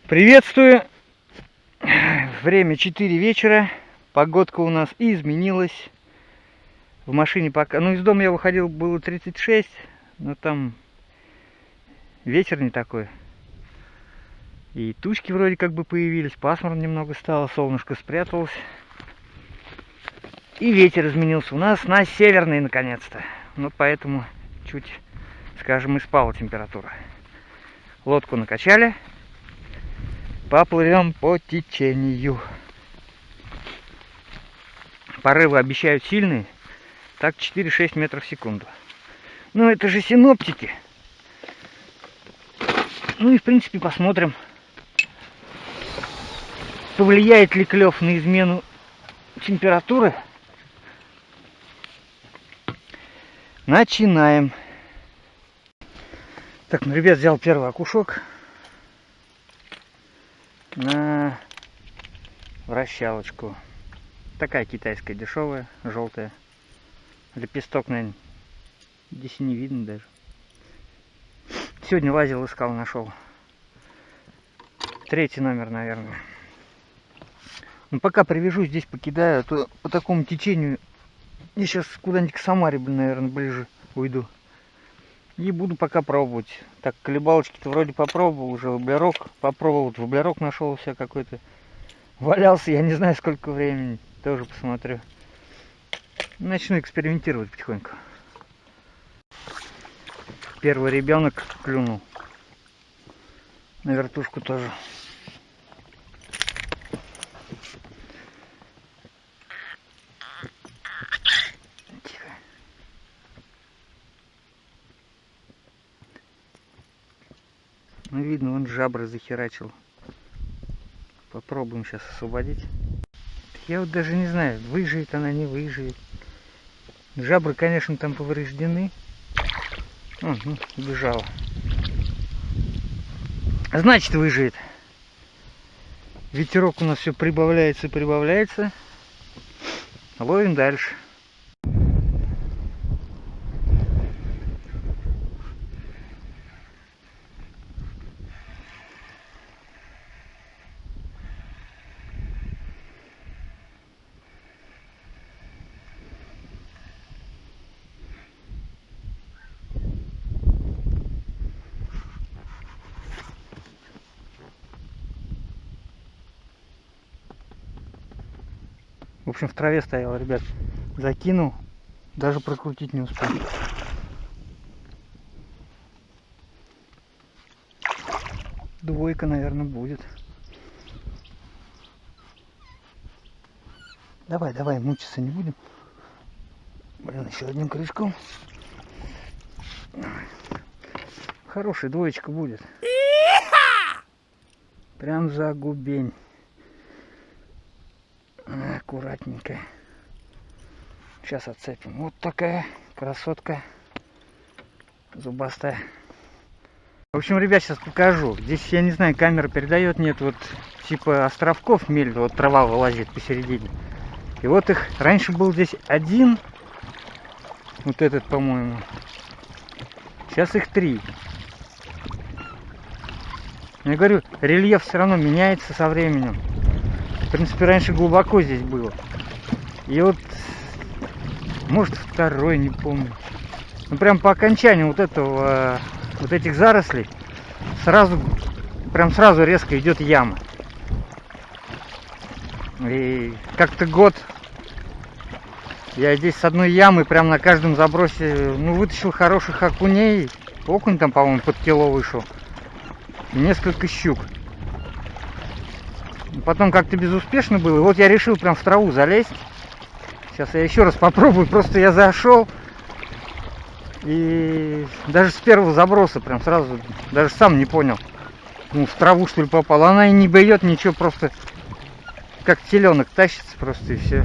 Приветствую! Время 4 вечера. Погодка у нас изменилась. В машине пока... Ну, из дома я выходил, было 36. Но там ветер не такой. И тучки вроде как бы появились. Пасмурно немного стало. Солнышко спряталось. И ветер изменился у нас на северный наконец-то. Ну, поэтому чуть, скажем, и спала температура. Лодку накачали. Поплывем по течению. Порывы обещают сильные. Так 4-6 метров в секунду. Ну это же синоптики. Ну и в принципе посмотрим, повлияет ли клев на измену температуры. Начинаем. Так, ну, ребят, взял первый окушок на вращалочку. Такая китайская, дешевая, желтая. Лепесток, наверное, здесь и не видно даже. Сегодня лазил, искал, нашел. 3-й номер, наверное. Ну, пока привяжу, здесь покидаю, а то по такому течению я сейчас куда-нибудь к Самаре, наверное, ближе уйду. И буду пока пробовать. Так, колебалочки-то вроде попробовал уже, воблерок. Попробовал, вот воблерок нашел у себя какой-то. Валялся, я не знаю сколько времени. Тоже посмотрю. Начну экспериментировать потихоньку. Первый ребенок клюнул. На вертушку тоже. Тихо. Ну видно, он жабры захерачил. Попробуем сейчас освободить. Я вот даже не знаю, выживет она, не выживет. Жабры, конечно, там повреждены. О, ну, убежала. Значит, выживет. Ветерок у нас все прибавляется и прибавляется. Ловим дальше. В общем, в траве стоял, ребят. Закинул, даже прокрутить не успел. Двойка, наверное, будет. Давай, давай, мучиться не будем. Блин, еще одним крючком. Хорошая двоечка будет. Прям за губень. Аккуратненько. Сейчас отцепим. Вот такая красотка. Зубастая. В общем, ребят, сейчас покажу. Здесь, я не знаю, камера передает, нет, вот типа островков мель, вот трава вылазит посередине. И вот их, раньше был здесь один, вот этот, по-моему. Сейчас их 3. Я говорю, рельеф все равно меняется со временем. В принципе, раньше глубоко здесь было. И вот, может, 2-й, не помню. Ну, прям по окончанию вот этого, вот этих зарослей, прям сразу резко идет яма. И как-то год я здесь с одной ямы прям на каждом забросе, ну, вытащил хороших окуней. Окунь там, по-моему, под кило вышел. Несколько щук. Потом как-то безуспешно было. И вот я решил прям в траву залезть. Сейчас я еще раз попробую. Просто я зашел. И даже с первого заброса прям сразу, даже сам не понял. Ну, в траву что ли попал. Она и не бьет ничего, просто как теленок тащится просто и все.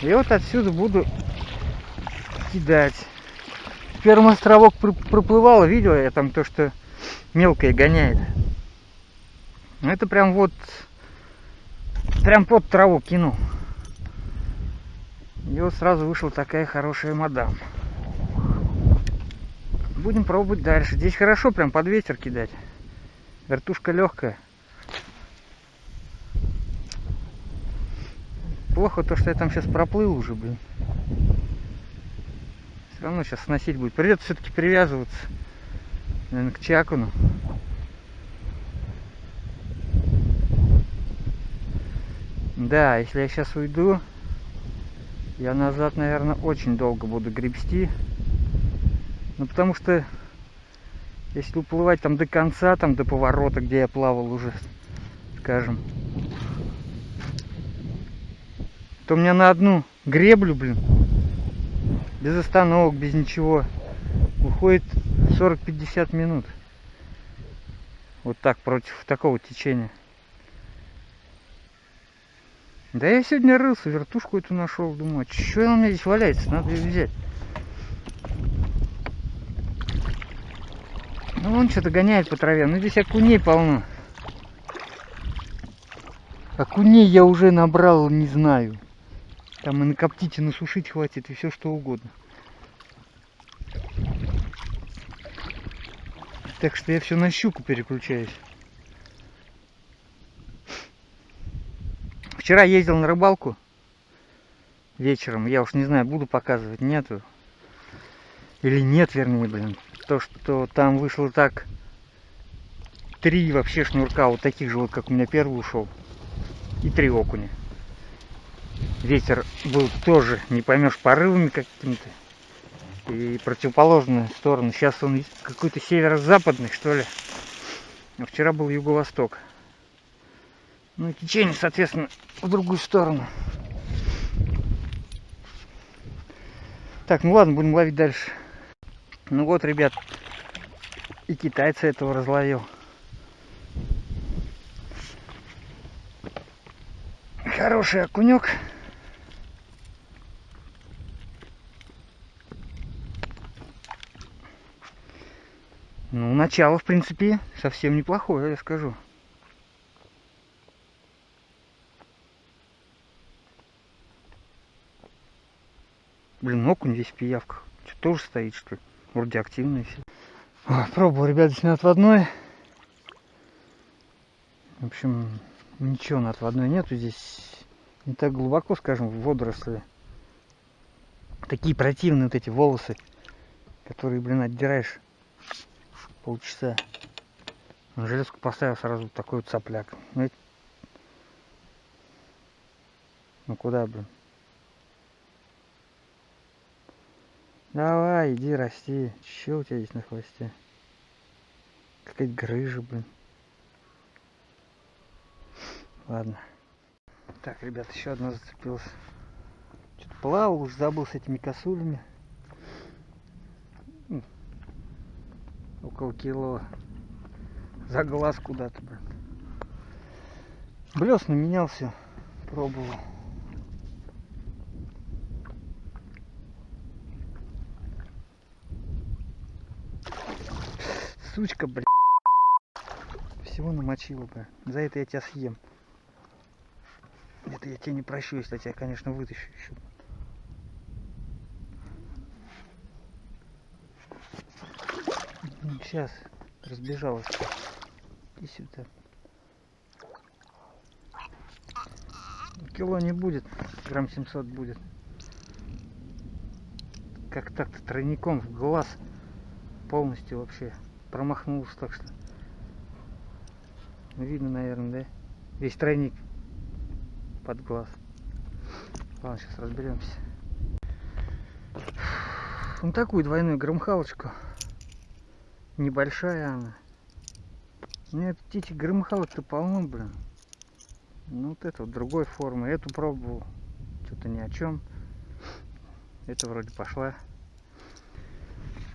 И вот отсюда буду кидать. Первый островок проплывало, видел я там то, что мелкое гоняет. Это прям вот, прям под траву кинул. И вот сразу вышла такая хорошая мадам. Будем пробовать дальше. Здесь хорошо прям под ветер кидать. Вертушка легкая. Плохо то, что я там сейчас проплыл уже, блин. Все равно сейчас сносить будет. Придется все-таки привязываться, наверное, к чакуну. Да, если я сейчас уйду, я назад, наверное, очень долго буду гребсти. Ну, потому что если уплывать там до конца, там до поворота, где я плавал уже, скажем, то у меня на одну греблю, блин, без остановок, без ничего, уходит 40-50 минут. Вот так, против такого течения. Да я сегодня рылся, вертушку эту нашел, думаю, что она у меня здесь валяется, надо ее взять. Ну он что-то гоняет по траве, ну здесь окуней полно. Окуней я уже набрал, не знаю. Там и накоптить, и насушить хватит, и все что угодно. Так что я все на щуку переключаюсь. Вчера ездил на рыбалку вечером. Я уж не знаю, буду показывать, нету. Или нет, вернее, блин. То, что там вышло так 3 вообще шнурка, вот таких же, вот как у меня первый ушел. И 3 окуня. Ветер был тоже, не поймешь, порывами какими-то. И противоположную сторону. Сейчас он какой-то северо-западный, что ли. А вчера был юго-восток. Ну и течение, соответственно, в другую сторону. Так, ну ладно, будем ловить дальше. Ну вот, ребят, и китайца этого разловил. Хороший окунек. Ну, начало, в принципе, совсем неплохое, я скажу. Блин, окунь весь в пиявках. Что, тоже стоит, что ли? Вроде активный все. Пробовал, ребят, здесь на отводной. В общем, ничего на отводной нету. Здесь не так глубоко, скажем, в водоросли. Такие противные вот эти волосы, которые, блин, отдираешь полчаса. Железку поставил, сразу такой вот сопляк. Ну куда, блин? Давай, иди расти. Че у тебя здесь на хвосте? Какая-то грыжа, блин. Ладно. Так, ребят, еще одна зацепилась. Что-то плавал, уж забыл с этими косулями. Около кило. За глаз куда-то, блин. Блесна менял все. Пробовал. Сучка, блин. Всего намочила, блин. За это я тебя съем. Это я тебя не прощу, если я тебя, конечно, вытащу еще. Сейчас разбежалась. И сюда. Кило не будет, грамм 700 будет. Как так-то тройником в глаз полностью вообще промахнулся, так что видно, наверное, да? Весь тройник под глаз. Ладно, сейчас разберемся. Вот такую двойную громыхалочку. Небольшая она. У меня эти громыхалок-то полно, блин. Ну вот это вот другой формы. Эту пробовал. Что-то ни о чем. Это вроде пошла.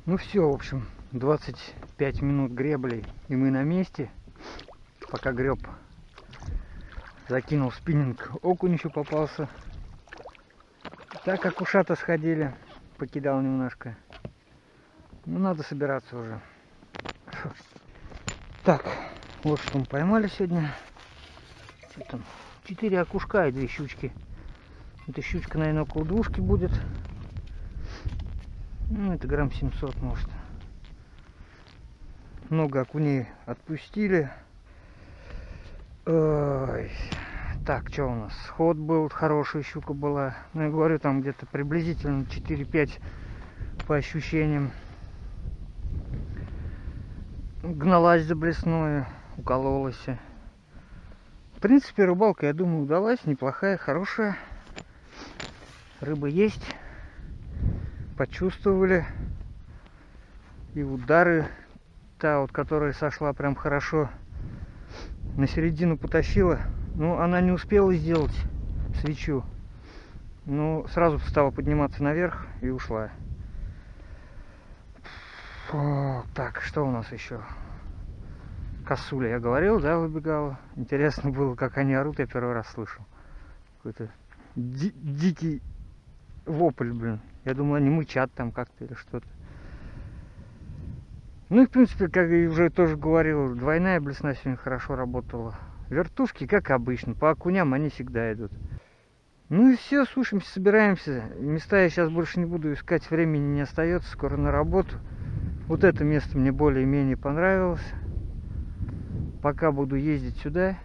Ну все, в общем, 25 минут гребли, и мы на месте. Пока греб, закинул спиннинг, окунь еще попался. Так как ушата сходили, покидал немножко. Ну надо собираться уже. Так, вот что мы поймали сегодня. Что там? 4 окушка и 2 щучки. Эта щучка, наверное, около двушки будет. Ну, это грамм 700, может. много окуней отпустили. Ой. Так, что у нас? Сход был, хорошая щука была. Ну, я говорю, там где-то приблизительно 4-5 по ощущениям. Гналась за блесную, укололась. В принципе, рыбалка, я думаю, удалась. Неплохая, хорошая. Рыба есть. Почувствовали. И удары. Та вот, которая сошла прям хорошо. На середину потащила. Ну, она не успела сделать свечу. Ну, сразу стала подниматься наверх и ушла. Фу, так, что у нас еще? Косуля, я говорил, да, выбегала. Интересно было, как они орут, я первый раз слышу. Какой-то дикий вопль, блин. Я думал, они мычат там как-то или что-то. Ну и, в принципе, как я уже тоже говорил, двойная блесна сегодня хорошо работала. Вертушки, как обычно, по окуням они всегда идут. Ну и все, сушимся, собираемся. Места я сейчас больше не буду искать, времени не остается, скоро на работу. Вот это место мне более-менее понравилось. Пока буду ездить сюда.